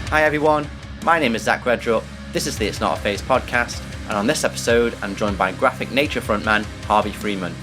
Hi everyone, my name is Zach REDRUP, this is the It's Not a Phase podcast, and on this episode I'm joined by Graphic Nature frontman Harvey Freeman.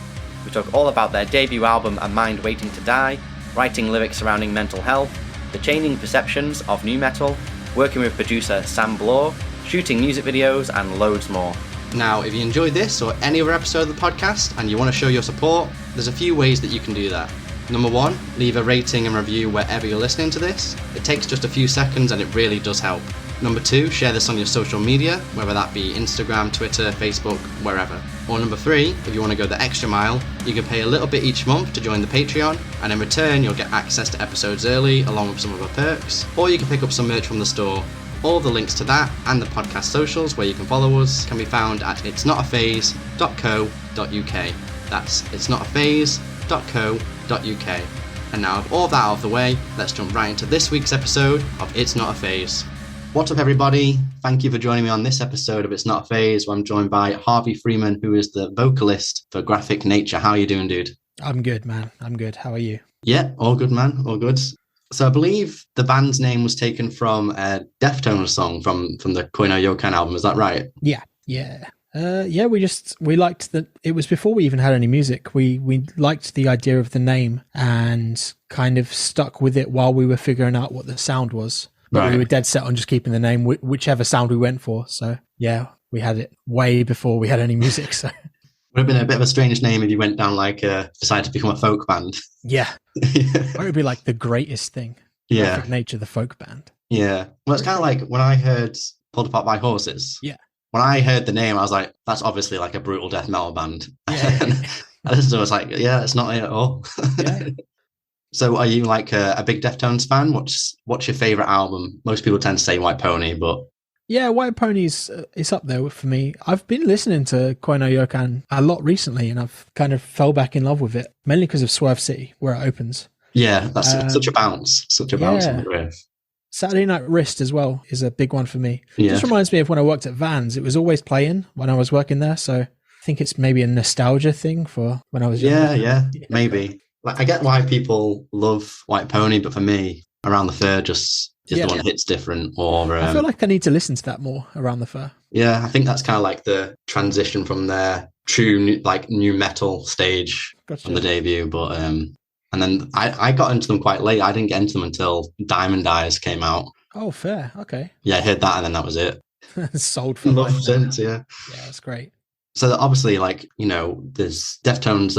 We talk all about their debut album A Mind Waiting to Die, writing lyrics surrounding mental health, the changing perceptions of nu metal, working with producer Sam Bloor, shooting music videos, and loads more. Now, if you enjoyed this or any other episode of the podcast and you want to show your support, there's a few ways that you can do that. Number one, leave a rating and review wherever you're listening to this. It takes just a few seconds and it really does help. Number two, share this on your social media, whether that be Instagram, Twitter, Facebook, wherever. Or number three, if you want to go the extra mile, you can pay a little bit each month to join the Patreon, and in return you'll get access to episodes early along with some other perks, or you can pick up some merch from the store. All the links to that and the podcast socials where you can follow us can be found at itsnotaphase.co.uk. That's itsnotaphase.co.uk. And now with all that out of the way, let's jump right into this week's episode of It's Not a Phase. What's up everybody? Thank you for joining me on this episode of It's Not a Phase, where I'm joined by Harvey Freeman, who is the vocalist for Graphic Nature. How are you doing, dude? I'm good, man. I'm good. How are you? Yeah, all good, man. All good. So I believe the band's name was taken from a Deftones song from the Koi no Yokan album. Is that right? Yeah. We liked that. It was before we even had any music. We liked the idea of the name and kind of stuck with it while we were figuring out what the sound was. But right. We were dead set on just keeping the name, whichever sound we went for. So yeah, we had it way before we had any music. So would have been a bit of a strange name if you went down decided to become a folk band. Yeah. It would be like the greatest thing. Yeah. Graphic Nature, the folk band. Yeah. Well, it's kind of like when I heard Pulled Apart by Horses. Yeah. When I heard the name, I was like, that's obviously like a brutal death metal band. Yeah. And I was like, yeah, it's not it at all. Yeah. So are you like a big Deftones fan? What's your favourite album? Most people tend to say White Pony, but... Yeah, White Pony's it's up there for me. I've been listening to Koi no Yokan a lot recently, and I've kind of fell back in love with it, mainly because of Swerve City, where it opens. Yeah, that's such a bounce. Such a bounce on the riff. Saturday Night Wrist as well is a big one for me. Yeah. It just reminds me of when I worked at Vans. It was always playing when I was working there, so I think it's maybe a nostalgia thing for when I was younger. Yeah, maybe. Like, I get why people love White Pony, but for me, Around the Fur just is the one that hits different. Or I feel like I need to listen to that more, Around the Fur. Yeah, I think that's kind of like the transition from their true new metal stage from the debut. But and then I got into them quite late. I didn't get into them until Diamond Eyes came out. Oh, fair. Okay. Yeah, I heard that, and then that was it. Sold for life. Since, yeah. Yeah, that's great. So obviously, there's Deftones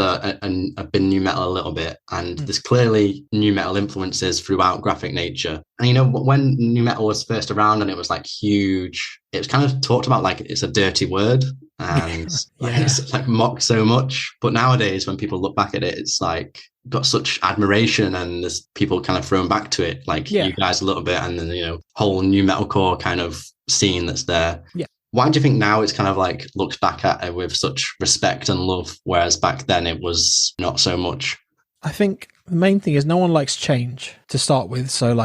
have been nu metal a little bit, and there's clearly nu metal influences throughout Graphic Nature. And when nu metal was first around and it was like huge, it was kind of talked about like it's a dirty word and it's like mocked so much. But nowadays, when people look back at it, it's like got such admiration, and there's people kind of thrown back to it, like you guys a little bit, and then whole nu metalcore kind of scene that's there. Yeah. Why do you think now it's kind of like looked back at it with such respect and love, whereas back then it was not so much? I think the main thing is no one likes change to start with. So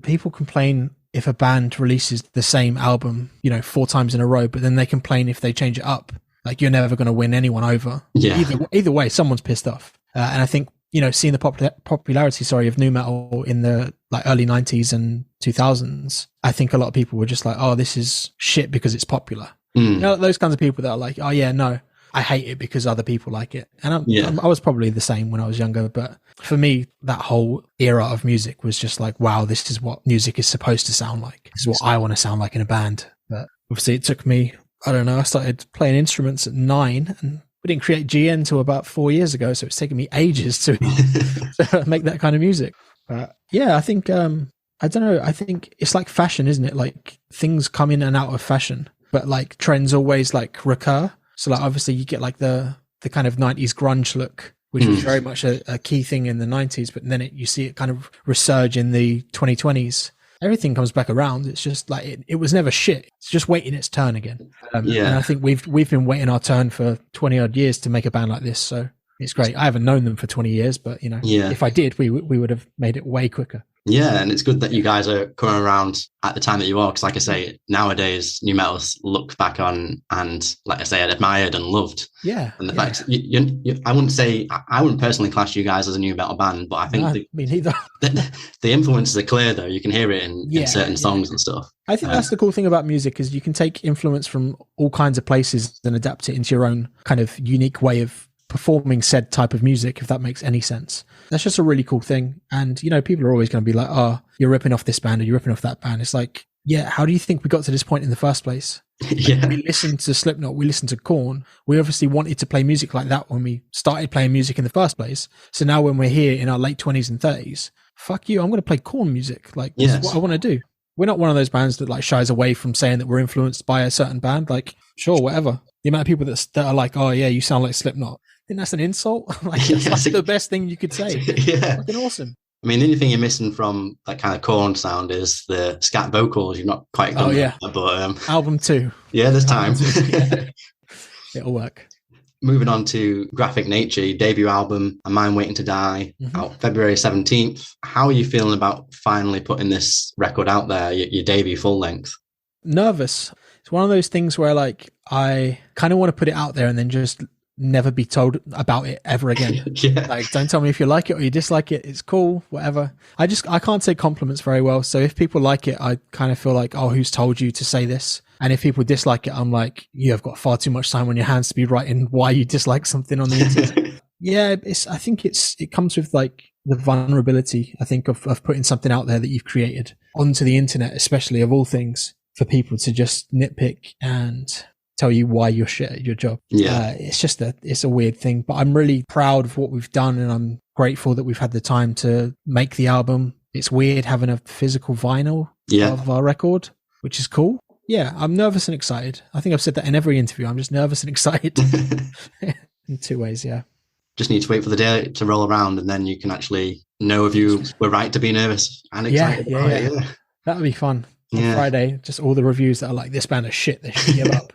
people complain if a band releases the same album, 4 times in a row, but then they complain if they change it up. Like, you're never going to win anyone over. Yeah. Either way, someone's pissed off. And I think, seeing the popularity, of nu metal in the early 90s and 2000s, I think a lot of people were just like, oh, this is shit because it's popular. Those kinds of people that are like, oh yeah, no, I hate it because other people like it. And I was probably the same when I was younger, but for me, that whole era of music was just like, wow, this is what music is supposed to sound like. This is what I want to sound like in a band. But obviously it took me, I started playing instruments at 9, and we didn't create GN until about 4 years ago, so it's taken me ages to make that kind of music. But yeah, I think I don't know. I think it's like fashion, isn't it? Like, things come in and out of fashion, but like trends always recur. So obviously you get the kind of 90s grunge look, which was very much a key thing in the 90s, but then you see it kind of resurge in the 2020s. Everything comes back around. It's just like it was never shit. It's just waiting its turn again. And I think we've been waiting our turn for 20 odd years to make a band like this. So it's great. I haven't known them for 20 years, but if I did, we would have made it way quicker. Yeah, and it's good that you guys are coming around at the time that you are, because like I say, nowadays new metal's looked back on and, like I say, admired and loved. Yeah. And the fact I wouldn't personally class you guys as a new metal band, but I think me neither. the influences are clear though. You can hear it in certain songs and stuff. I think that's the cool thing about music is you can take influence from all kinds of places and adapt it into your own kind of unique way of performing said type of music, if that makes any sense. That's just a really cool thing. And, you know, people are always going to be like, oh, you're ripping off this band or you're ripping off that band. It's like, yeah, how do you think we got to this point in the first place? Yeah. We listened to Slipknot, we listened to Korn. We obviously wanted to play music like that when we started playing music in the first place. So now when we're here in our late 20s and 30s, fuck you, I'm going to play Korn music. Like, this is what I want to do. We're not one of those bands that like shies away from saying that we're influenced by a certain band. Like, sure, whatever. The amount of people that are like, oh yeah, you sound like Slipknot. I think that's an insult. Like, that's like the best thing you could say. Yeah. Fucking awesome. I mean, the only thing you're missing from that kind of Korn sound is the scat vocals. You've not quite done that, but album 2. Yeah, there's time. It'll work. Moving on to Graphic Nature, your debut album, A Mind Waiting to Die, out February 17th. How are you feeling about finally putting this record out there, your debut full length? Nervous. It's one of those things where like I kind of want to put it out there and then just never be told about it ever again. Like, don't tell me if you like it or you dislike it. It's cool, whatever. I can't say compliments very well. So if people like it, I kind of feel like, oh, who's told you to say this? And if people dislike it, I'm like, you have got far too much time on your hands to be writing why you dislike something on the internet. Yeah, I think it comes with like the vulnerability, I think, of putting something out there that you've created onto the internet, especially of all things, for people to just nitpick and tell you why you're shit at your job. Yeah. It's a weird thing, but I'm really proud of what we've done and I'm grateful that we've had the time to make the album. It's weird having a physical vinyl of our record, which is cool. Yeah, I'm nervous and excited. I think I've said that in every interview. I'm just nervous and excited in two ways. Yeah. Just need to wait for the day to roll around and then you can actually know if you were right to be nervous and excited. Yeah. That would be fun. On Friday, just all the reviews that are like, this band is shit, they should give up.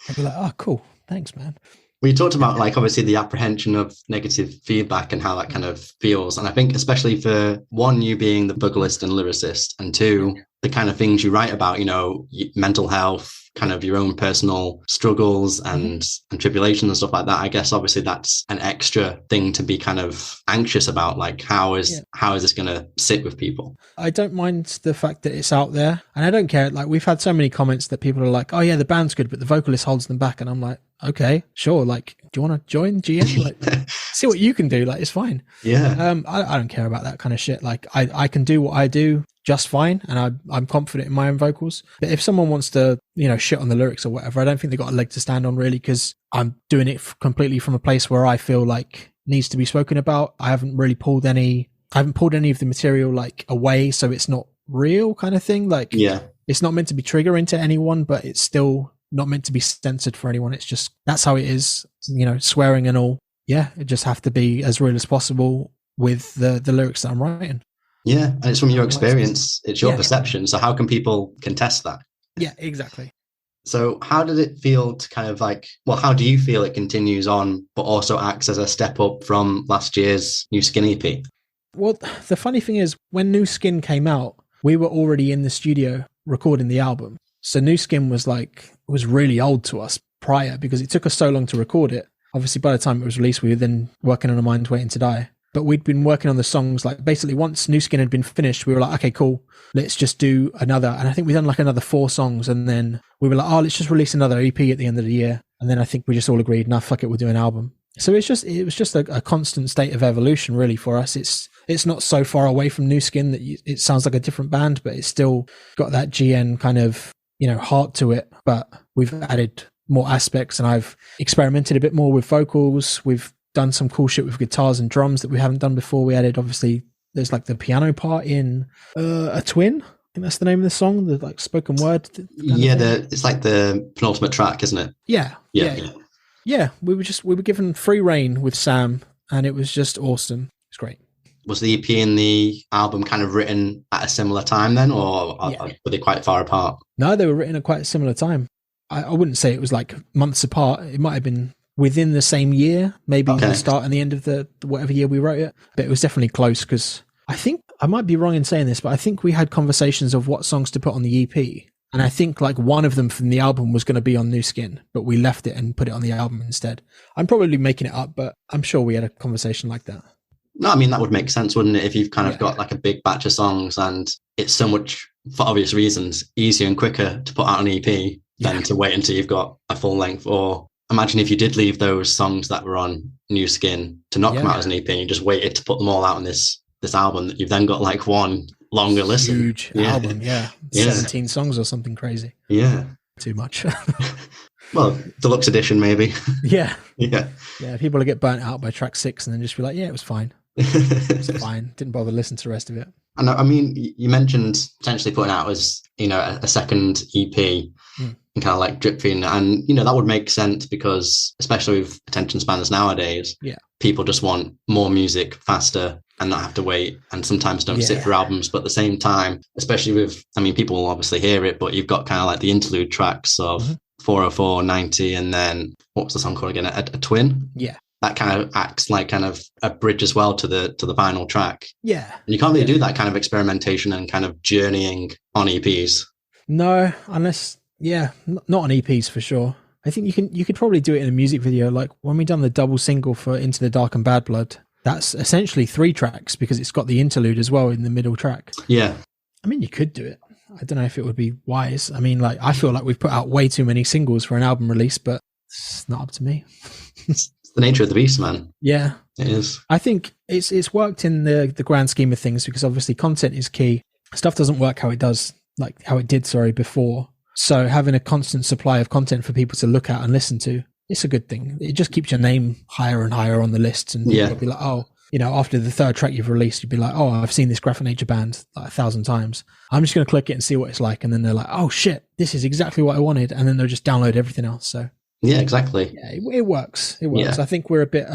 I'd be like, oh, cool. Thanks, man. We talked about like obviously the apprehension of negative feedback and how that kind of feels. And I think especially for one, you being the vocalist and lyricist, and two, the kind of things you write about, you know, mental health, kind of your own personal struggles and tribulations and stuff like that. I guess obviously that's an extra thing to be kind of anxious about. Like, how is this going to sit with people? I don't mind the fact that it's out there, and I don't care. Like, we've had so many comments that people are like, oh yeah, the band's good, but the vocalist holds them back. And I'm like, okay, sure. Like, do you want to join GM? Like, see what you can do. Like, it's fine. Yeah. I don't care about that kind of shit. Like, I can do what I do just fine, and I'm confident in my own vocals. But if someone wants to, you know, shit on the lyrics or whatever, I don't think they've got a leg to stand on, really, because I'm doing it completely from a place where I feel like needs to be spoken about. I haven't pulled any of the material like away, so it's not real kind of thing. Like, it's not meant to be triggering to anyone, but it's still not meant to be censored for anyone. It's just, that's how it is, you know, swearing and all. Yeah, it just have to be as real as possible with the lyrics that I'm writing. Yeah, and it's from your experience, it's your perception. So how can people contest that? Yeah, exactly. So how did it feel to kind of like, well, how do you feel it continues on, but also acts as a step up from last year's New Skin EP? Well, the funny thing is, when New Skin came out, we were already in the studio recording the album. So New Skin was really old to us prior, because it took us so long to record it. Obviously, by the time it was released, we were then working on A Mind Waiting to Die. But we'd been working on the songs, like basically once New Skin had been finished, we were like, okay, cool, let's just do another. And I think we'd done like another 4 songs. And then we were like, oh, let's just release another EP at the end of the year. And then I think we just all agreed, nah, fuck it, we'll do an album. So it was just a constant state of evolution, really, for us. It's not so far away from New Skin that it sounds like a different band, but it's still got that GN kind of, you know, heart to it. But we've added more aspects, and I've experimented a bit more with vocals. We've done some cool shit with guitars and drums that we haven't done before. We added, obviously, there's like the piano part in A Twin. I think that's the name of the song, the like spoken word. It's like the penultimate track, isn't it? Yeah. We were given free reign with Sam, and it was just awesome. It's great. Was the EP and the album kind of written at a similar time then, or were they quite far apart? No, they were written at quite a similar time. I wouldn't say it was like months apart. It might have been within the same year, maybe the start and the end of the whatever year we wrote it. But it was definitely close, because I think I might be wrong in saying this, but I think we had conversations of what songs to put on the EP. And I think like one of them from the album was going to be on New Skin, but we left it and put it on the album instead. I'm probably making it up, but I'm sure we had a conversation like that. No, I mean, that would make sense, wouldn't it? If you've kind of got like a big batch of songs and it's so much, for obvious reasons, easier and quicker to put out an EP than to wait until you've got a full length. Or imagine if you did leave those songs that were on New Skin to not come out as an EP and you just waited to put them all out on this album, that you've then got like one longer listen. Huge album, 17 songs or something crazy. Yeah. Too much. Well, deluxe edition maybe. Yeah. Yeah. People will get burnt out by track 6 and then just be like, yeah, it was fine. It was fine. Didn't bother to listen to the rest of it. And I mean, you mentioned potentially putting out as, a second EP and kind of like drip feeding. And, that would make sense because, especially with attention spans nowadays, people just want more music faster and not have to wait, and sometimes don't sit for albums. But at the same time, especially with, people will obviously hear it, but you've got kind of like the interlude tracks of 404, 90, and then what was the song called again? A Twin? Yeah. That kind of acts like kind of a bridge as well to the final track. Yeah. And you can't really do that kind of experimentation and kind of journeying on EPs. No, unless, not on EPs for sure. I think you could probably do it in a music video. Like when we done the double single for Into the Dark and Bad Blood, that's essentially 3 tracks because it's got the interlude as well in the middle track. Yeah. I mean, you could do it. I don't know if it would be wise. I mean, like, I feel like we've put out way too many singles for an album release, but it's not up to me. It's the nature of the beast, man. Yeah. It is. I think it's worked in the grand scheme of things because obviously content is key. Stuff doesn't work how it did before. So having a constant supply of content for people to look at and listen to, it's a good thing. It just keeps your name higher and higher on the lists, and people will be like, oh, after the 3rd track you've released, you'd be like, oh, I've seen this Graphic Nature band like 1,000 times. I'm just going to click it and see what it's like. And then they're like, oh shit, this is exactly what I wanted. And then they'll just download everything else. So yeah, exactly. Yeah, it works. It works. Yeah. I think we're a bit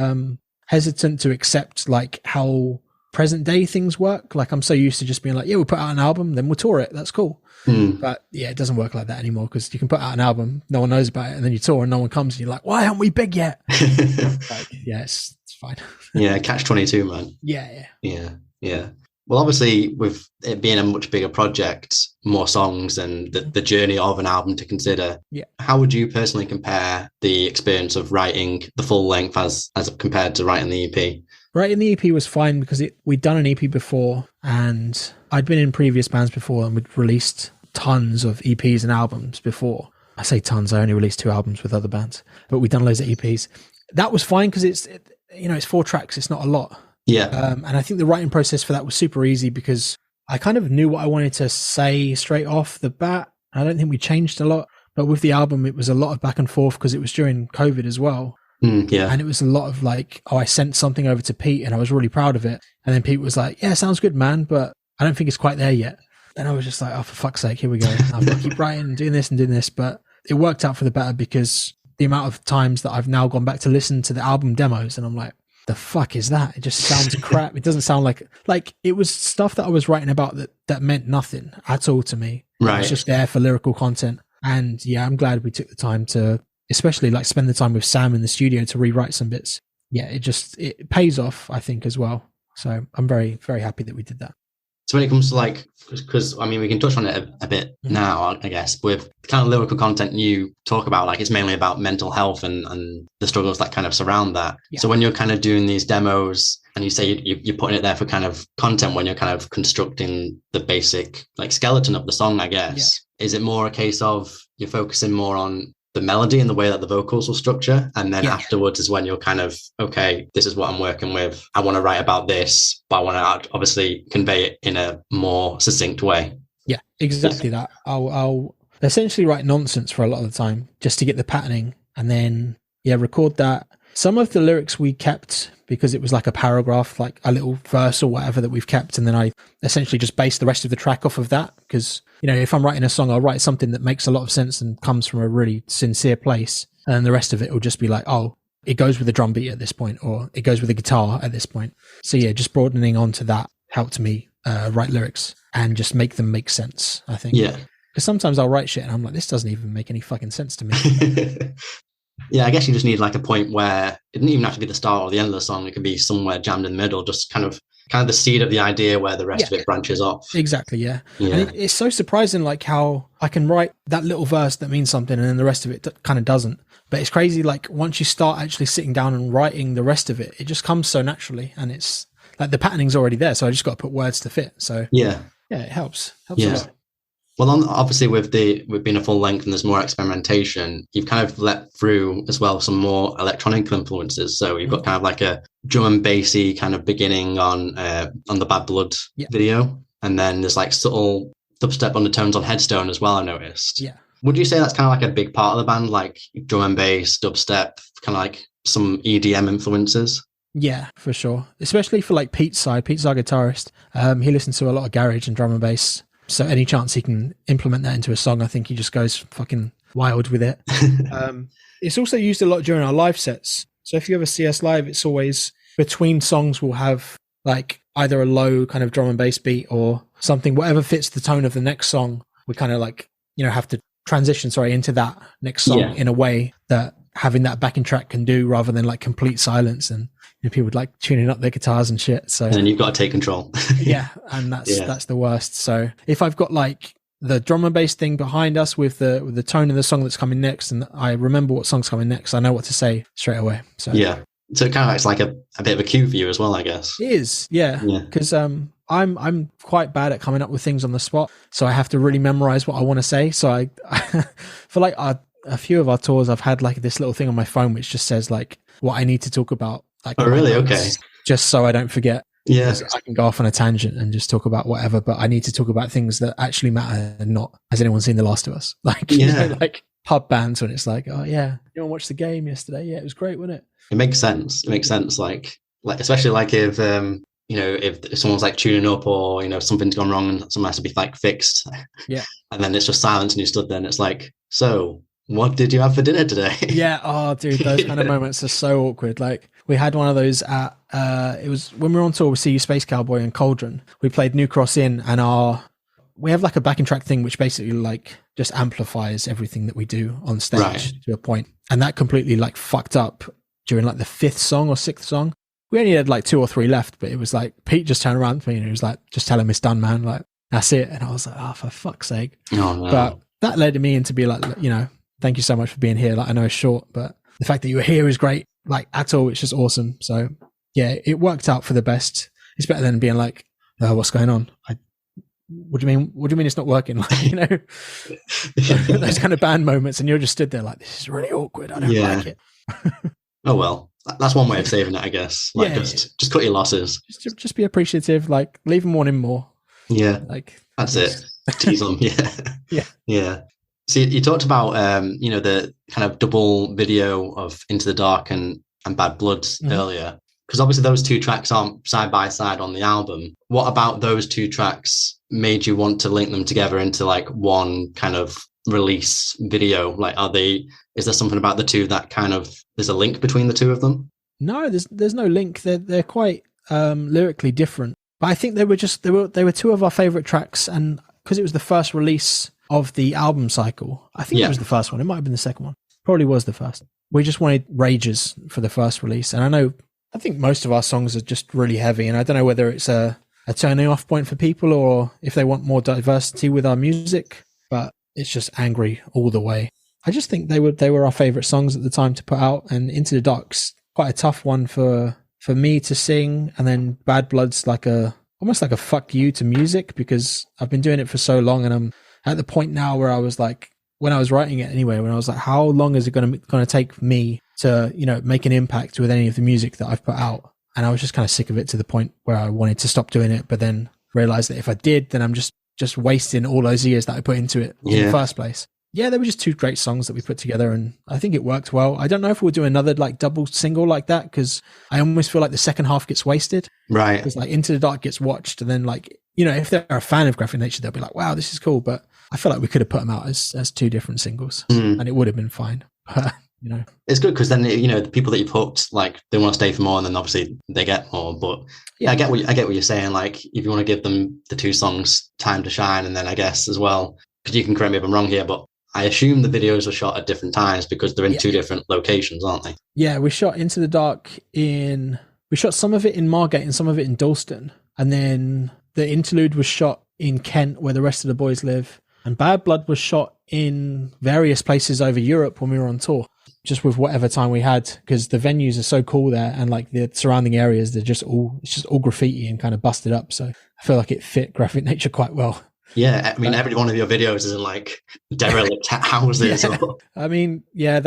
hesitant to accept like how present day things work. Like I'm so used to just being like, yeah, we'll put out an album, then we'll tour it. That's cool. But yeah, it doesn't work like that anymore because you can put out an album, no one knows about it, and then you tour and no one comes and you're like, why aren't we big yet? It's fine. Yeah, catch-22, man. Yeah. Well, obviously, with it being a much bigger project, more songs and the journey of an album to consider, how would you personally compare the experience of writing the full length as compared to writing the EP? Writing the EP was fine because we'd done an EP before and I'd been in previous bands before and we'd released tons of EPs and albums before. I say tons, I only released 2 albums with other bands, but we'd done loads of EPs. That was fine because it's 4 tracks, it's not a lot. Yeah. And I think the writing process for that was super easy because I kind of knew what I wanted to say straight off the bat. I don't think we changed a lot, but with the album, it was a lot of back and forth because it was during COVID as well. Yeah. And it was a lot of like, I sent something over to Pete and I was really proud of it. And then Pete was like, yeah, sounds good, man, but I don't think it's quite there yet. And I was just like, oh, for fuck's sake, here we go. I've got to keep writing and doing this. But it worked out for the better because the amount of times that I've now gone back to listen to the album demos and I'm like, the fuck is that? It just sounds crap. It doesn't sound like it was stuff that I was writing about that meant nothing at all to me. Right. It was just there for lyrical content. And yeah, I'm glad we took the time to, especially like spend the time with Sam in the studio to rewrite some bits. Yeah, it pays off, I think, as well. So I'm very, very happy that we did that. So when it comes to like, because I mean, we can touch on it a bit now, I guess, with the kind of lyrical content you talk about, like it's mainly about mental health and the struggles that kind of surround that. Yeah. So when you're kind of doing these demos and you say you're putting it there for kind of content when you're kind of constructing the basic like skeleton of the song, I guess, is it more a case of you're focusing more on the melody and the way that the vocals will structure, and then afterwards is when you're kind of, okay, this is what I'm working with, I want to write about this, but I want to obviously convey it in a more succinct way? Yeah, exactly that. I'll essentially write nonsense for a lot of the time just to get the patterning, and then record that. Some of the lyrics we kept because it was like a paragraph, like a little verse or whatever that we've kept, and then I essentially just base the rest of the track off of that because, if I'm writing a song, I'll write something that makes a lot of sense and comes from a really sincere place, and then the rest of it will just be like, oh, it goes with the drum beat at this point, or it goes with the guitar at this point. So yeah, just broadening onto that helped me write lyrics and just make them make sense, I think. Yeah. Because sometimes I'll write shit and I'm like, this doesn't even make any fucking sense to me. Yeah, I guess you just need like a point where it doesn't even have to be the start or the end of the song. It could be somewhere jammed in the middle, just kind of kind of the seed of the idea where the rest of it branches off. Exactly, yeah. Yeah. And it's so surprising, like how I can write that little verse that means something and then the rest of it kind of doesn't. But it's crazy, like once you start actually sitting down and writing the rest of it, it just comes so naturally, and it's like the patterning's already there, so I just got to put words to fit. So yeah, it helps a lot. Well, obviously with being a full length and there's more experimentation, you've kind of let through as well some more electronic influences. So you've got kind of like a drum and bassy kind of beginning on the Bad Blood video, and then there's like subtle dubstep undertones on Headstone as well, I noticed. Yeah. Would you say that's kind of like a big part of the band, like drum and bass, dubstep, kind of like some EDM influences? Yeah, for sure. Especially for like Pete's side. Pete's our guitarist. He listens to a lot of garage and drum and bass. So any chance he can implement that into a song, I think he just goes fucking wild with it. It's also used a lot during our live sets. So if you ever see us live, it's always between songs we'll have like either a low kind of drum and bass beat or something, whatever fits the tone of the next song. We kind of like, have to transition, into that next song in a way that having that backing track can do, rather than like complete silence and people like tuning up their guitars and shit. So and then you've got to take control. And that's the worst. So if I've got like the drum and bass thing behind us with the tone of the song that's coming next, and I remember what song's coming next, I know what to say straight away. So so it kind of acts like a bit of a cue for you as well, I guess. It is, because I'm quite bad at coming up with things on the spot, so I have to really memorize what I want to say. So I for like a few of our tours, I've had like this little thing on my phone which just says like what I need to talk about. Like, oh, really? Okay. Just so I don't forget. Yeah. I can go off on a tangent and just talk about whatever, but I need to talk about things that actually matter and not, has anyone seen The Last of Us? Like, like pub bands when it's like, oh yeah, anyone watched the game yesterday? Yeah, it was great, wasn't it? It makes sense. It makes sense. Like especially like if, if someone's like tuning up or, something's gone wrong and something has to be like fixed. Yeah. And then it's just silence and you stood there and it's like, so what did you have for dinner today? Yeah. Oh, dude, those kind of moments are so awkward. Like we had one of those at, it was when we were on tour with See You Space Cowboy and Cauldron. We played New Cross Inn, and we have like a backing track thing, which basically like just amplifies everything that we do on stage to a point. And that completely like fucked up during like the 5th song or 6th song. We only had like 2 or 3 left, but it was like Pete just turned around to me and he was like, just tell him it's done, man. Like, that's it. And I was like, oh, for fuck's sake. Oh, no. But that led me into be like, thank you so much for being here. Like, I know it's short, but the fact that you were here is great. Like, at all, it's just awesome. So, yeah, it worked out for the best. It's better than being like, oh, what's going on? What do you mean? What do you mean it's not working? Like, those kind of band moments, and you're just stood there like, this is really awkward. I don't like it. Oh well, that's one way of saving it, I guess. Like, just cut your losses. Just be appreciative. Like, leave them wanting more. Yeah, like that's it. Tease them. Yeah. So you talked about the kind of double video of Into the Dark and Bad Blood earlier, because obviously those 2 tracks aren't side by side on the album. What about those 2 tracks made you want to link them together into like one kind of release video? Like, is there something about the 2 that kind of there's a link between the 2 of them? No, there's no link. They're quite lyrically different, but I think they were 2 of our favorite tracks, and because it was the first release of the album cycle, I think it was the first one. It might have been the second one. Probably was the first. We just wanted rages for the first release, and I think most of our songs are just really heavy, and I don't know whether it's a turning off point for people or if they want more diversity with our music, but it's just angry all the way. I just think they were our favorite songs at the time to put out, and Into the Dark's quite a tough one for me to sing, and then Bad Blood's like almost like a fuck you to music, because I've been doing it for so long, and I'm at the point now where I was like, when I was writing it anyway, when I was like, how long is it going to take me to, make an impact with any of the music that I've put out? And I was just kind of sick of it to the point where I wanted to stop doing it, but then realized that if I did, then I'm just wasting all those years that I put into it in the first place. Yeah, there were just 2 great songs that we put together, and I think it worked well. I don't know if we'll do another like double single like that, because I almost feel like the second half gets wasted. Right. Because like Into the Dark gets watched, and then like, if they're a fan of Graphic Nature, they'll be like, wow, this is cool. But I feel like we could have put them out as 2 different singles, and it would have been fine. It's good because then the people that you've hooked, like, they want to stay for more, and then obviously they get more. But I get what you're saying. Like, if you want to give them the 2 songs time to shine, and then I guess as well, because you can correct me if I'm wrong here, but I assume the videos were shot at different times because they're in 2 different locations, aren't they? Yeah, we shot Into the Dark we shot some of it in Margate and some of it in Dalston. And then the interlude was shot in Kent, where the rest of the boys live. And Bad Blood was shot in various places over Europe when we were on tour, just with whatever time we had, because the venues are so cool there, and like the surrounding areas, it's just all graffiti and kind of busted up. So I feel like it fit Graphic Nature quite well. Yeah, I mean, every one of your videos is in like derelict houses. Yeah. I mean, yeah,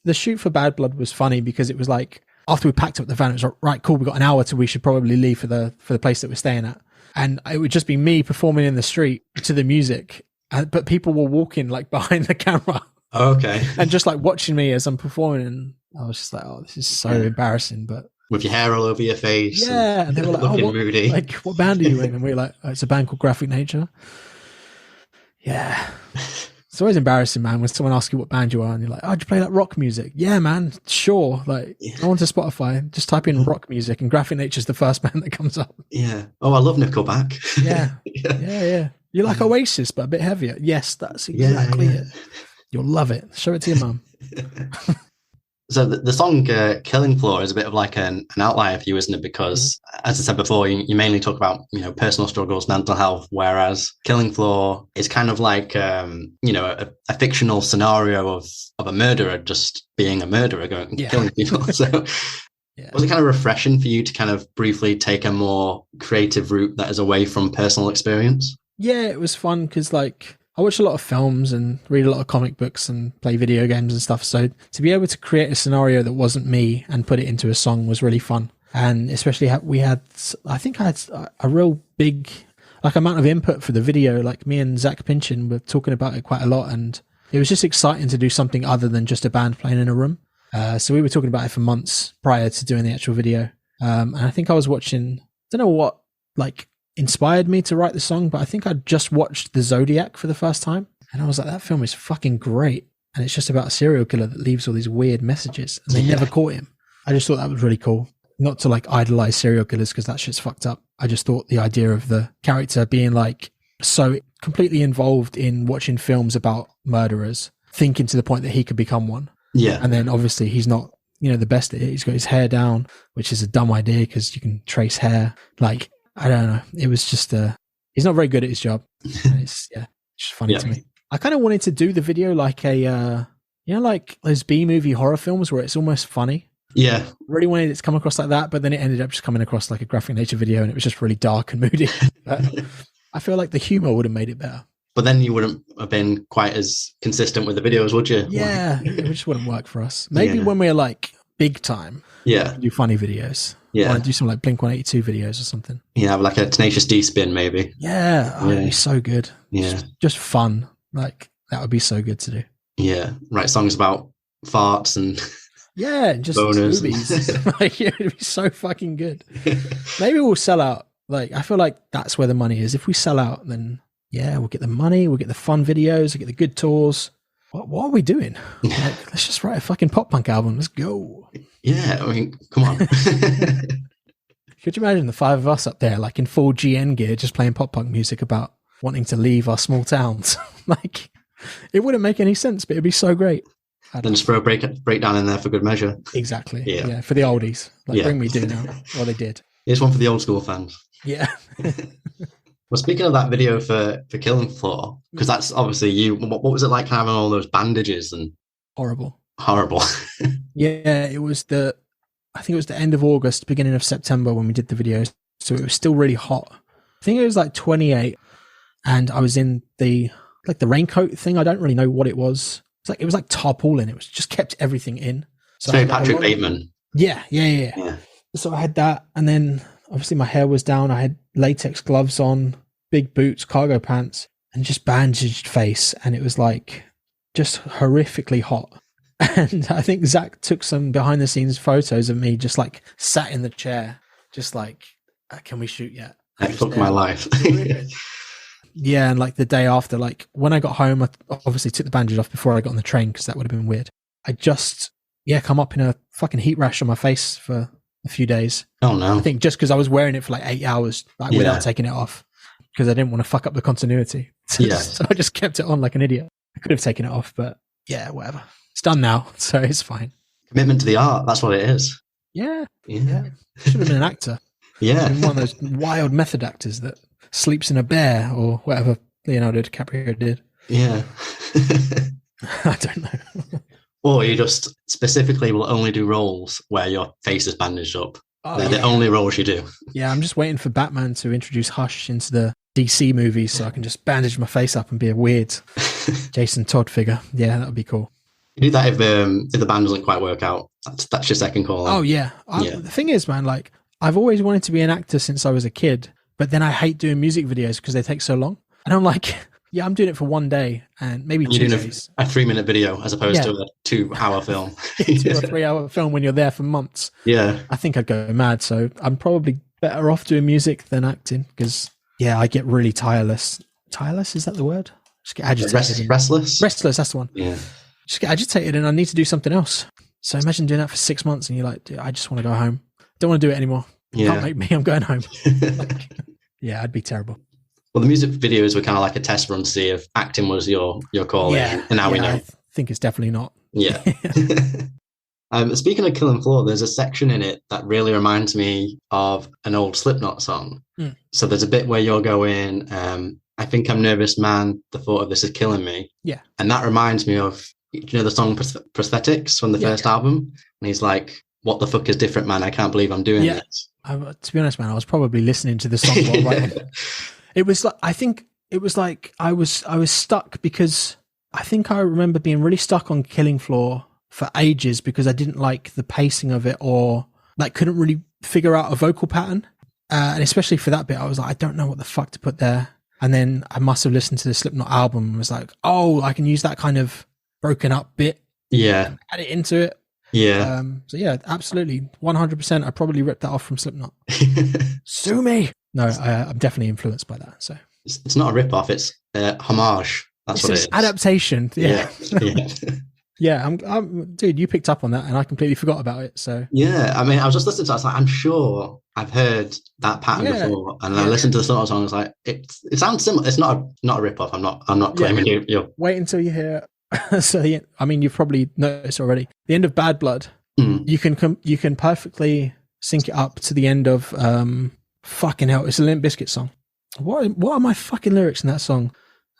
the shoot for Bad Blood was funny because it was like, after we packed up the van, it was like, right, cool, we got an hour till we should probably leave for the place that we're staying at. And it would just be me performing in the street to the music, but people were walking like behind the camera. Okay. And just like watching me as I'm performing. And I was just like, oh, this is so embarrassing. But with your hair all over your face. Yeah. And they were like, looking moody. Like, what band are you in? And we were like, oh, it's a band called Graphic Nature. Yeah. It's always embarrassing, man, when someone asks you what band you are and you're like, oh, do you play like rock music? Yeah, man, sure. Like, go on to Spotify, just type in rock music and Graphic Nature's the first band that comes up. Yeah. Oh, I love Nickelback. Yeah. Yeah. You're like Oasis, but a bit heavier. Yes, that's exactly it. You'll love it. Show it to your mum. So the song Killing Floor is a bit of like an outlier for you, isn't it? Because as I said before, you mainly talk about, personal struggles, mental health, whereas Killing Floor is kind of like, a fictional scenario of a murderer just being a murderer, killing people. So was it kind of refreshing for you to kind of briefly take a more creative route that is away from personal experience? Yeah, it was fun because like, I watch a lot of films and read a lot of comic books and play video games and stuff. So to be able to create a scenario that wasn't me and put it into a song was really fun. And especially I had a real big amount of input for the video. Like me and Zach Pinchin were talking about it quite a lot. And it was just exciting to do something other than just a band playing in a room. So we were talking about it for months prior to doing the actual video. And I think I was watching, I don't know what inspired me to write the song, but I think I just watched The Zodiac for the first time and I was like, that film is fucking great, and it's just about a serial killer that leaves all these weird messages and they never caught him. I just thought that was really cool. Not to idolize serial killers because that shit's fucked up. I just thought the idea of the character being so completely involved in watching films about murderers, thinking to the point that he could become one. Yeah. And then obviously he's not the best at it. He's got his hair down, which is a dumb idea because you can trace hair. I don't know. It was just he's not very good at his job. It's just funny to me. I kind of wanted to do the video like a like those B-movie horror films where it's almost funny. Yeah. Really wanted it to come across like that, but then it ended up just coming across like a Graphic Nature video and it was just really dark and moody. But I feel like the humor would have made it better. But then you wouldn't have been quite as consistent with the videos, would you? Yeah, it just wouldn't work for us. Maybe when we're big time, do funny videos. Yeah. Or do some Blink-182 videos or something. Yeah, like a Tenacious D spin maybe. Yeah, it'd be so good. Yeah. Just fun. That would be so good to do. Yeah, write songs about farts and just boners. Movies. It'd be so fucking good. Maybe we'll sell out. I feel like that's where the money is. If we sell out, then we'll get the money, we'll get the fun videos, we'll get the good tours. What are we doing? Let's just write a fucking pop punk album. Let's go. Yeah, I mean, come on. Could you imagine the five of us up there, in full GN gear, just playing pop punk music about wanting to leave our small towns? It wouldn't make any sense, but it'd be so great. Then just throw a breakdown in there for good measure. Exactly. Yeah, for the oldies. Bring Me Do now. Well, they did. Here's one for the old school fans. Yeah. Well, speaking of that video for Killing Floor, because that's obviously you, what was it like having all those bandages and... Horrible. Yeah, it was I think it was the end of August, beginning of September when we did the videos. So it was still really hot. I think it was 28 and I was in the raincoat thing. I don't really know what it was. It was tarpaulin. It was just kept everything in. So very Patrick Bateman. Yeah. So I had that, and then obviously my hair was down. I had latex gloves on, big boots, cargo pants, and just bandaged face. And it was just horrifically hot. And I think Zach took some behind the scenes photos of me just sat in the chair, just can we shoot yet? That took my life. Yeah, and the day after, when I got home, I obviously took the bandage off before I got on the train because that would have been weird. I just, come up in a fucking heat rash on my face for a few days. Oh no. I think just because I was wearing it for 8 hours without taking it off because I didn't want to fuck up the continuity. So I just kept it on like an idiot. I could have taken it off, but whatever. It's done now, so it's fine. Commitment to the art, that's what it is. Yeah. Should have been an actor. Yeah. I'm one of those wild method actors that sleeps in a bear or whatever Leonardo DiCaprio did. Yeah. I don't know. Or you just specifically will only do roles where your face is bandaged up. Oh, They're yeah. the only roles you do. Yeah, I'm just waiting for Batman to introduce Hush into the DC movies so I can just bandage my face up and be a weird Jason Todd figure. Yeah, that would be cool. You do that if the band doesn't quite work out. That's your second call. Oh, yeah. The thing is, man, like, I've always wanted to be an actor since I was a kid, but then I hate doing music videos because they take so long. And I'm like, yeah, I'm doing it for one day and maybe 2 days. A 3-minute video as opposed to a 2-hour film. 2 or 3 hour film when you're there for months. Yeah. I think I'd go mad. So I'm probably better off doing music than acting because, yeah, I get really tireless. Tireless, is that the word? Just get agitated. Restless? Restless, that's the one. Yeah. Just get agitated and I need to do something else. So imagine doing that for 6 months and you're like, dude, I just want to go home. Don't want to do it anymore. Yeah. Can't make me, I'm going home. Like, yeah, I'd be terrible. Well, the music videos were kind of like a test run to see if acting was your call. Yeah. And now we know. I think it's definitely not. Yeah. Speaking of Killing Floor, there's a section in it that really reminds me of an old Slipknot song. Mm. So there's a bit where you're going, I think I'm nervous, man. The thought of this is killing me. Yeah. And that reminds me of, the song Prosthetics from the first album? And he's like, what the fuck is different, man? I can't believe I'm doing this. To be honest, man, I was probably listening to the song while writing. It was like, I think it was like I was stuck because I think I remember being really stuck on Killing Floor for ages because I didn't like the pacing of it or like couldn't really figure out a vocal pattern. And especially for that bit, I was like, I don't know what the fuck to put there. And then I must have listened to the Slipknot album and was like, oh, I can use that kind of broken up bit. Yeah. And add it into it. Yeah. So yeah, absolutely. 100%. I probably ripped that off from Slipknot. Sue me. No, I'm definitely influenced by that. So it's not a rip-off, it's homage. That's what it is. Adaptation. Yeah. Yeah. Yeah, I'm dude, you picked up on that and I completely forgot about it. So yeah, I mean, I was just listening to it, I was like, I'm sure I've heard that pattern before. And I listened to the song, I was like, it sounds similar. It's not a rip-off. I'm not claiming you. Wait until you hear so yeah, I mean, you've probably noticed already. The end of Bad Blood, you can perfectly sync it up to the end of fucking hell, it's a Limp Bizkit song. What are my fucking lyrics in that song?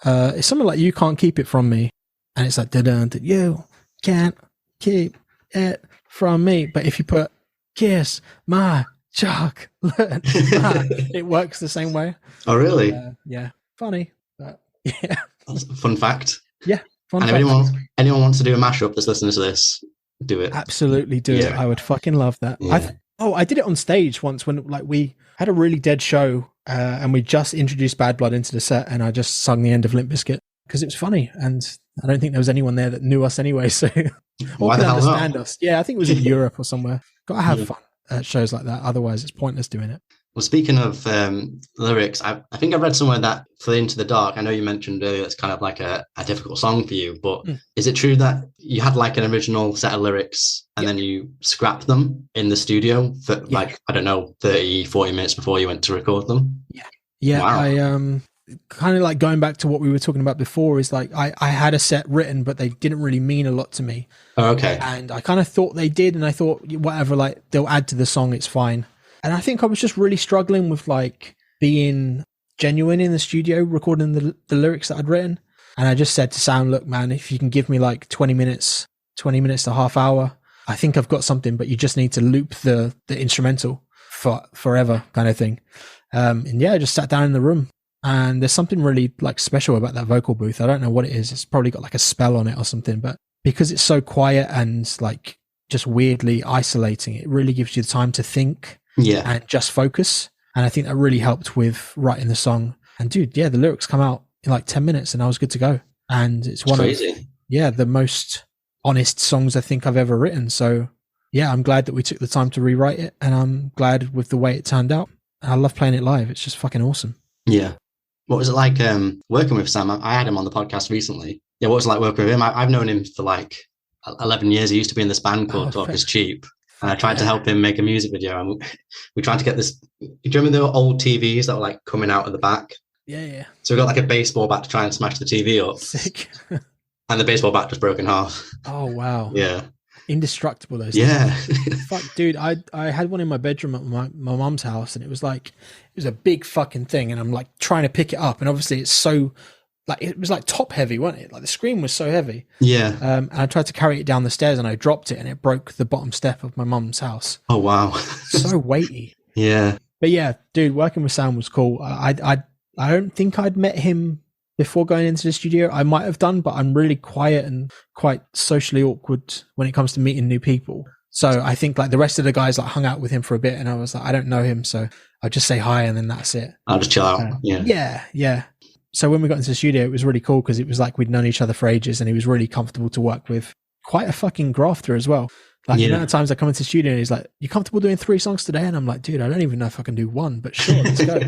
It's something like You Can't Keep It From Me. And it's like, you can't keep it from me. But if you put kiss my chocolate, it works the same way. Oh, really? Yeah. Funny. But yeah. Fun fact. Yeah. Fun fact. If anyone wants to do a mashup that's listening to this, do it. Absolutely do it. I would fucking love that. Yeah. I did it on stage once when like we had a really dead show and we just introduced Bad Blood into the set and I just sung the end of Limp Bizkit because it was funny and I don't think there was anyone there that knew us anyway, so why the hell understand not? us. Yeah, I think it was in Europe or somewhere. Got to have fun at shows like that. Otherwise, it's pointless doing it. Well, speaking of lyrics, I think I read somewhere that for Into the Dark, I know you mentioned earlier it's kind of like a difficult song for you, but is it true that you had like an original set of lyrics and then you scrapped them in the studio for like, I don't know, 30, 40 minutes before you went to record them? Yeah. Wow. I kind of like going back to what we were talking about before is like I had a set written, but they didn't really mean a lot to me. Oh, okay. And I kind of thought they did, and I thought whatever, like they'll add to the song, it's fine. And I think I was just really struggling with like being genuine in the studio, recording the lyrics that I'd written. And I just said to Sam, look, man, if you can give me like 20 minutes to half hour, I think I've got something, but you just need to loop the instrumental for forever kind of thing. And yeah, I just sat down in the room. And there's something really like special about that vocal booth. I don't know what it is. It's probably got like a spell on it or something, but because it's so quiet and like just weirdly isolating, it really gives you the time to think and just focus. And I think that really helped with writing the song. And dude, yeah, the lyrics come out in like 10 minutes and I was good to go. And it's one of the most honest songs I think I've ever written. So yeah, I'm glad that we took the time to rewrite it and I'm glad with the way it turned out. I love playing it live. It's just fucking awesome. Yeah. What was it like working with Sam? I had him on the podcast recently. Yeah, what was it like working with him? I've known him for like 11 years. He used to be in this band called Talk Is Cheap. And I tried to help him make a music video. And we tried to get this. Do you remember the old TVs that were like coming out at the back? Yeah. So we got like a baseball bat to try and smash the TV up. Sick. And the baseball bat just broke in half. Oh, wow. Yeah. indestructible, those Yeah. things. Fuck, dude, I had one in my bedroom at my mum's house, and it was a big fucking thing, and I'm like trying to pick it up, and obviously it's so like, it was like top heavy, wasn't it? Like the screen was so heavy. Yeah. And I tried to carry it down the stairs, and I dropped it, and it broke the bottom step of my mum's house. Oh wow. So weighty. Yeah. But yeah, dude, working with Sam was cool. I don't think I'd met him before going into the studio. I might have done, but I'm really quiet and quite socially awkward when it comes to meeting new people. So I think like the rest of the guys like hung out with him for a bit, and I was like, I don't know him, so I'll just say hi and then that's it. I'll just chill out. Yeah. So when we got into the studio, it was really cool because it was like we'd known each other for ages, and he was really comfortable to work with. Quite a fucking grafter as well. Like the amount of times I come into the studio and he's like, "You comfortable doing 3 songs today?" And I'm like, "Dude, I don't even know if I can do 1, but sure, let's go."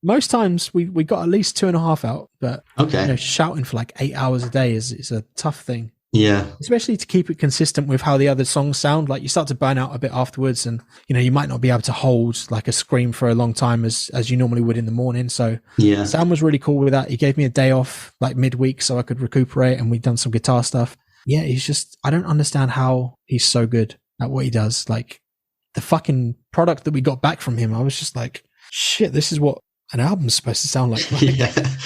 Most times we got at least 2.5 out, but shouting for like 8 hours a day is a tough thing. Yeah. Especially to keep it consistent with how the other songs sound. Like you start to burn out a bit afterwards, and you might not be able to hold like a scream for a long time as you normally would in the morning. So Sam was really cool with that. He gave me a day off like midweek so I could recuperate, and we'd done some guitar stuff. Yeah, he's just, I don't understand how he's so good at what he does. Like the fucking product that we got back from him, I was just like, shit, this is what an album's supposed to sound like.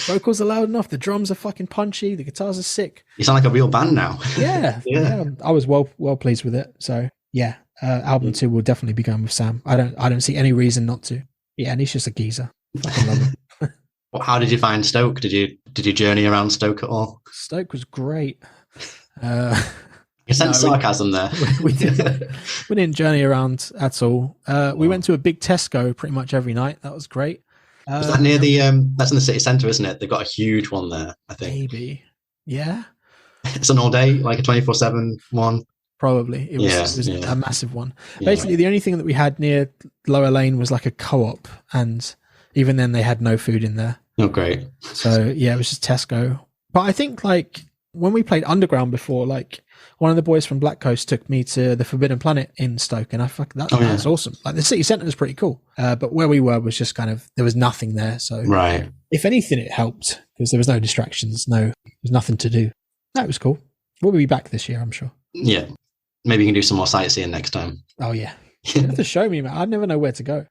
Vocals are loud enough, the drums are fucking punchy, the guitars are sick. You sound like a real band now. Yeah. I was well pleased with it. So yeah, album 2 will definitely be going with Sam. I don't see any reason not to. Yeah, and he's just a geezer. I fucking love him. Well, how did you find Stoke? Did you journey around Stoke at all? Stoke was great. You sense sarcasm there. We didn't journey around at all. We went to a big Tesco pretty much every night. That was great. Is that near the that's in the city centre, isn't it? They've got a huge one there, I think. Maybe. Yeah. It's an all day, like a 24/7 one. Probably. It was a massive one. Yeah. Basically, the only thing that we had near Lower Lane was like a co-op, and even then they had no food in there. Oh, great. So yeah, it was just Tesco. But I think like when we played Underground before, like one of the boys from Black Coast took me to the Forbidden Planet in Stoke, and that's awesome. Like the city centre was pretty cool, but where we were was just kind of, there was nothing there. So right, if anything, it helped because there was no distractions, there was nothing to do. That was cool. We'll be back this year, I'm sure. Yeah, maybe you can do some more sightseeing next time. Oh yeah, you have to show me, man. I never know where to go.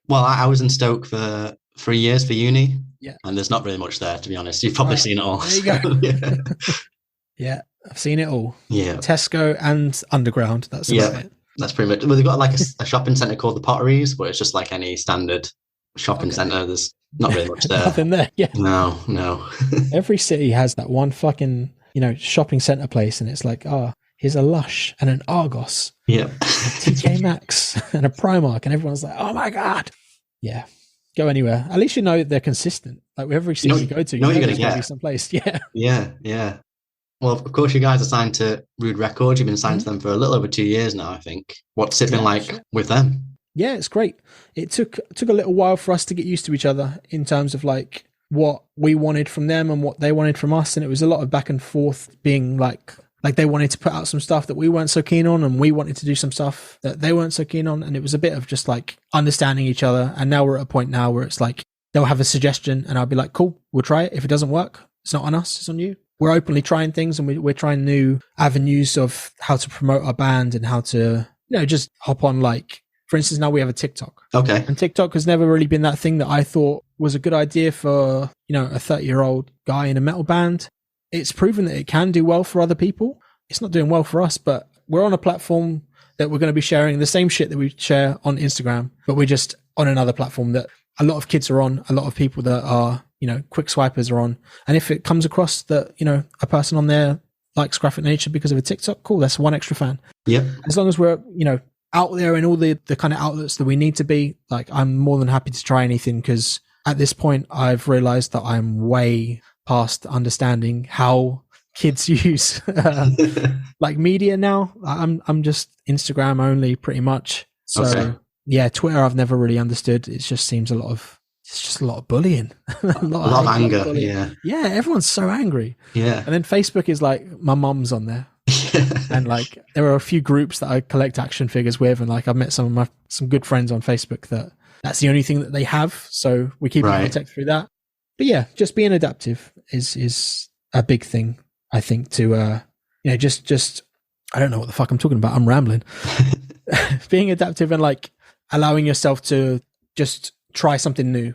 Well, I was in Stoke for 3 years for uni. Yeah, and there's not really much there, to be honest. You've probably seen it all. There you go. Yeah, I've seen it all. Yeah. Tesco and Underground. That's about it. That's pretty much. Well, they've got like a shopping centre called the Potteries, but it's just like any standard shopping centre. There's not really much there. Nothing there. Yeah. No. Every city has that one fucking, shopping centre place, and it's like, here's a Lush and an Argos. Yeah. A TK Maxx and a Primark, and everyone's like, oh my God. Yeah. Go anywhere. At least they're consistent. Like with every city you go to, you're going to get someplace. Yeah. Yeah. Well, of course, you guys are signed to Rude Records. You've been signed to them for a little over 2 years now, I think. What's it been like with them? Yeah, it's great. It took a little while for us to get used to each other in terms of like what we wanted from them and what they wanted from us. And it was a lot of back and forth, being like they wanted to put out some stuff that we weren't so keen on, and we wanted to do some stuff that they weren't so keen on. And it was a bit of just like understanding each other. And now we're at a point now where it's like they'll have a suggestion and I'll be like, cool, we'll try it. If it doesn't work, it's not on us, it's on you. We're openly trying things, and we're trying new avenues of how to promote our band and how to, just hop on. Like, for instance, now we have a TikTok. Okay. And TikTok has never really been that thing that I thought was a good idea for, a 30-year-old guy in a metal band. It's proven that it can do well for other people. It's not doing well for us, but we're on a platform that we're going to be sharing the same shit that we share on Instagram, but we're just on another platform that a lot of kids are on, a lot of people that are, quick swipers are on. And if it comes across that, a person on there likes Graphic Nature because of a TikTok, cool, that's one extra fan. Yeah. As long as we're, out there in all the kind of outlets that we need to be, like, I'm more than happy to try anything, because at this point I've realized that I'm way past understanding how kids use like media now. I'm just Instagram only pretty much. So yeah, Twitter I've never really understood. It just seems it's just a lot of bullying. a lot of anger. Yeah, everyone's so angry. Yeah. And then Facebook is like, my mum's on there. And like there are a few groups that I collect action figures with, and like I've met some good friends on Facebook that's the only thing that they have, so we keep in contact through that. But yeah, just being adaptive is a big thing, I think, to just I don't know what the fuck I'm talking about. I'm rambling. Being adaptive and like allowing yourself to just try something new.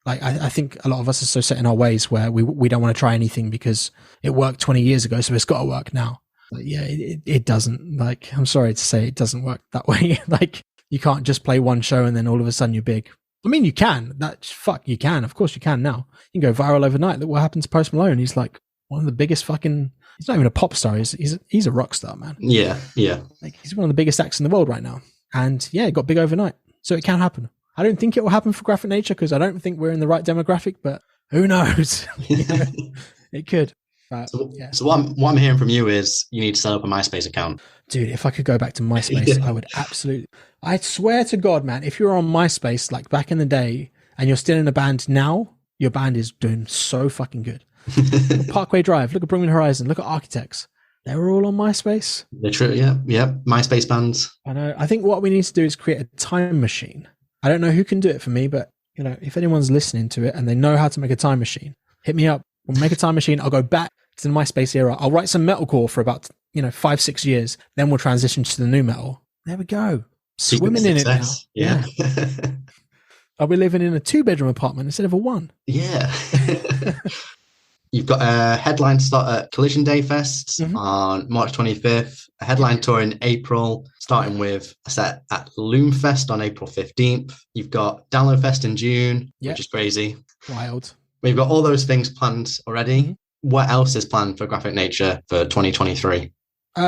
Like I think a lot of us are so set in our ways where we don't want to try anything because it worked 20 years ago, so it's got to work now. But yeah, it doesn't. Like, I'm sorry to say, it doesn't work that way. Like, you can't just play one show and then all of a sudden you're big. I mean, you can. You can. Of course you can now. You can go viral overnight. Look what happened to Post Malone. He's like one of the biggest fucking... He's not even a pop star. He's a rock star, man. Yeah. Like, he's one of the biggest acts in the world right now. And yeah, it got big overnight. So it can happen. I don't think it will happen for Graphic Nature because I don't think we're in the right demographic, but who knows? It could. But, yeah. So what I'm hearing from you is you need to set up a MySpace account. Dude, if I could go back to MySpace, I would absolutely... I swear to God, man, if you're on MySpace, like back in the day, and you're still in a band now, your band is doing so fucking good. Look at Parkway Drive, look at Bring Me the Horizon, look at Architects. They were all on MySpace. They're true, yeah. MySpace bands. I know. I think what we need to do is create a time machine. I don't know who can do it for me, but you know, if anyone's listening to it and they know how to make a time machine, hit me up. We'll make a time machine. I'll go back to the MySpace era. I'll write some metalcore for about 5-6 years. Then we'll transition to the new metal. There we go. Swimming in it now. Yeah. I'll be living in a 2-bedroom apartment instead of a 1. Yeah. You've got a headline start at Collision Day Fest on March 25th, a headline tour in April, starting with a set at Loom Fest on April 15th. You've got Download Fest in June, which is crazy. Wild. We've got all those things planned already. What else is planned for Graphic Nature for 2023?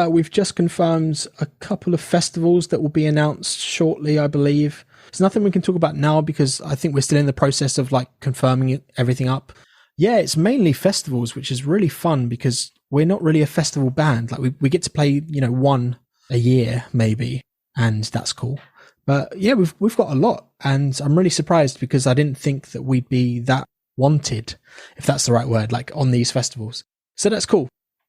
We've just confirmed a couple of festivals that will be announced shortly, I believe. There's nothing we can talk about now because I think we're still in the process of like confirming everything up. Yeah, it's mainly festivals, which is really fun because we're not really a festival band. Like we get to play, one a year maybe, and that's cool. But yeah, we've got a lot, and I'm really surprised because I didn't think that we'd be that wanted, if that's the right word, like on these festivals. So that's cool.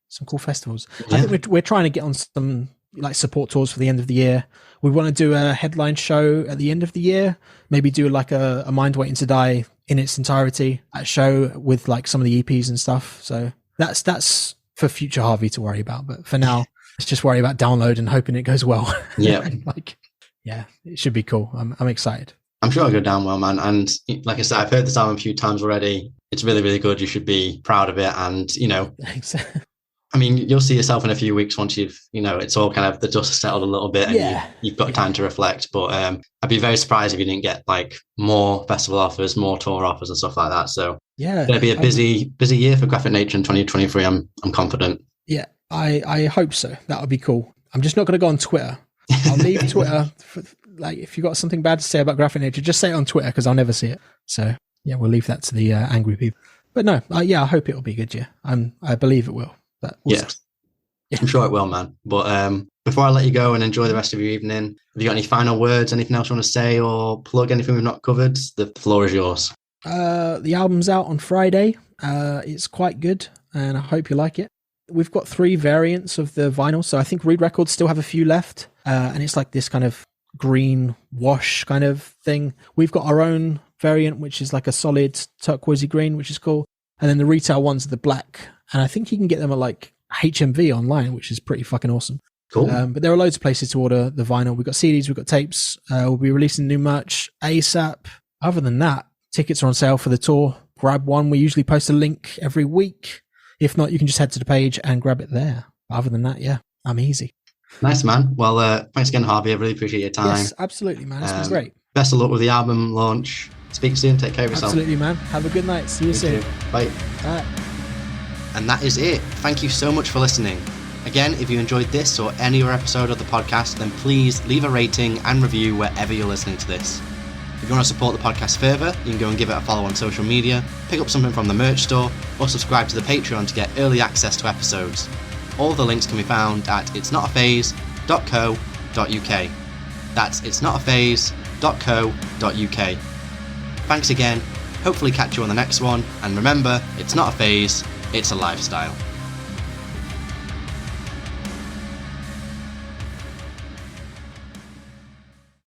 Some cool festivals. Yeah. I think we're trying to get on some like support tours for the end of the year. We want to do a headline show at the end of the year. Maybe do like a Mind Waiting to Die in its entirety at a show with like some of the EPs and stuff. So that's for future Harvey to worry about. But for now, let's just worry about Download and hoping it goes well. Yeah. Yeah, it should be cool. I'm excited. I'm sure it'll go down well, man. And like I said, I've heard this album a few times already. It's really, really good. You should be proud of it. And, Thanks. I mean, you'll see yourself in a few weeks once you've, it's all kind of the dust has settled a little bit and you've got time to reflect. But I'd be very surprised if you didn't get like more festival offers, more tour offers and stuff like that. So yeah, it's going to be a busy year for Graphic Nature in 2023. I'm confident. Yeah, I hope so. That would be cool. I'm just not going to go on Twitter. I'll leave Twitter. Like, if you got something bad to say about Graphic Nature, just say it on Twitter because I'll never see it. So yeah, we'll leave that to the angry people. But no, I hope it'll be a good year. I believe it will. But we'll yeah, I'm sure it will, man. But before I let you go and enjoy the rest of your evening, have you got any final words, anything else you want to say or plug anything we've not covered? The floor is yours. The album's out on Friday. It's quite good, and I hope you like it. We've got 3 variants of the vinyl, so I think Reed Records still have a few left, and it's like this kind of green wash kind of thing. We've got our own variant, which is like a solid turquoisey green, which is cool. And then the retail ones are the black. And I think you can get them at like HMV online, which is pretty fucking awesome. Cool. But there are loads of places to order the vinyl. We've got CDs, we've got tapes. We'll be releasing new merch ASAP. Other than that, tickets are on sale for the tour. Grab one. We usually post a link every week. If not, you can just head to the page and grab it there. Other than that, yeah, I'm easy. Nice, man. Well, thanks again, Harvey. I really appreciate your time. Yes, absolutely, man. It's been great. Best of luck with the album launch. Speak soon. Take care of yourself. Absolutely, man. Have a good night. See you soon. Bye. Bye. And that is it. Thank you so much for listening. Again, if you enjoyed this or any other episode of the podcast, then please leave a rating and review wherever you're listening to this. If you want to support the podcast further, you can go and give it a follow on social media, pick up something from the merch store, or subscribe to the Patreon to get early access to episodes. All the links can be found at itsnotaphase.co.uk. That's itsnotaphase.co.uk. Thanks again. Hopefully catch you on the next one. And remember, it's not a phase, it's a lifestyle.